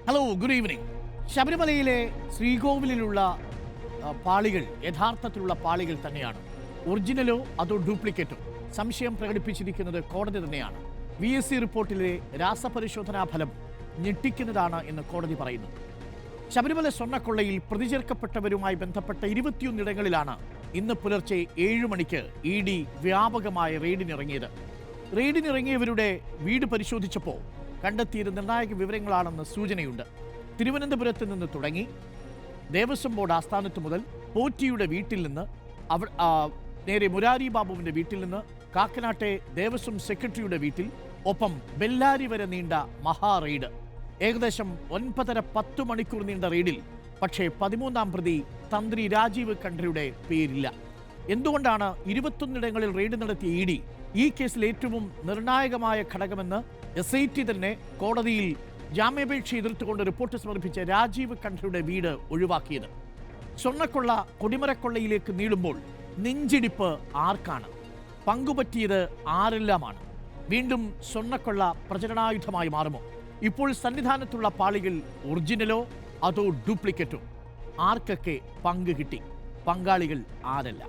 Hello, good evening. ശബരിമലയിലെ ശ്രീകോവിലിലുള്ള പാളികൾ യഥാർത്ഥത്തിലുള്ള പാളികൾ തന്നെയാണ്. ഒറിജിനലോ അതോ ഡ്യൂപ്ലിക്കേറ്റോ? സംശയം പ്രകടിപ്പിച്ചിരിക്കുന്നത് കോടതി തന്നെയാണ്. VSC റിപ്പോർട്ടിലെ രാസപരിശോധനാ ഫലം ഞെട്ടിക്കുന്നതാണ് എന്ന് കോടതി പറയുന്നു. ശബരിമല സ്വർണ്ണക്കൊള്ളയിൽ പ്രതിചേർക്കപ്പെട്ടവരുമായി ബന്ധപ്പെട്ട 21 ഇടങ്ങളിലാണ് ഇന്ന് പുലർച്ചെ 7 മണിക്ക് ED വ്യാപകമായ റെയ്ഡിനിറങ്ങിയത്. റെയ്ഡിനിറങ്ങിയവരുടെ വീട് പരിശോധിച്ചപ്പോൾ കണ്ടെത്തിയത് നിർണായക വിവരങ്ങളാണെന്ന് സൂചനയുണ്ട്. തിരുവനന്തപുരത്ത് നിന്ന് തുടങ്ങി ദേവസ്വം ബോർഡ് ആസ്ഥാനത്ത് മുതൽ പോറ്റിയുടെ വീട്ടിൽ നിന്ന് നേരെ മുരാരി ബാബുവിൻ്റെ വീട്ടിൽ നിന്ന് കാക്കനാട്ടെ ദേവസ്വം സെക്രട്ടറിയുടെ വീട്ടിൽ, ഒപ്പം ബെല്ലാരി വരെ നീണ്ട മഹാ റെയ്ഡ്. ഏകദേശം 9.5-10 മണിക്കൂർ നീണ്ട റെയ്ഡിൽ പക്ഷേ 13ാം പ്രതി തന്ത്രി രാജീവ് ഖണ്ഡയുടെ പേരില്ല. എന്തുകൊണ്ടാണ് 21 ഇടങ്ങളിൽ റെയ്ഡ് നടത്തിയ ED ഈ കേസിൽ ഏറ്റവും നിർണായകമായ ഘടകമെന്ന് SIT തന്നെ കോടതിയിൽ ജാമ്യാപേക്ഷ എതിർത്തുകൊണ്ട് റിപ്പോർട്ട് സമർപ്പിച്ച രാജീവ് ഖണ്ഡയുടെ വീട് ഒഴിവാക്കിയത്? സ്വർണ്ണക്കൊള്ള കൊടിമരക്കൊള്ളയിലേക്ക് നീളുമ്പോൾ നെഞ്ചിടിപ്പ് ആർക്കാണ്? പങ്കുപറ്റിയത് ആരെല്ലാമാണ്? വീണ്ടും സ്വർണ്ണക്കൊള്ള പ്രചരണായുധമായി മാറുമോ? ഇപ്പോൾ സന്നിധാനത്തുള്ള പാളികൾ ഒറിജിനലോ അതോ ഡ്യൂപ്ലിക്കേറ്റോ? ആർക്കൊക്കെ പങ്ക് കിട്ടി? പങ്കാളികൾ ആരല്ല?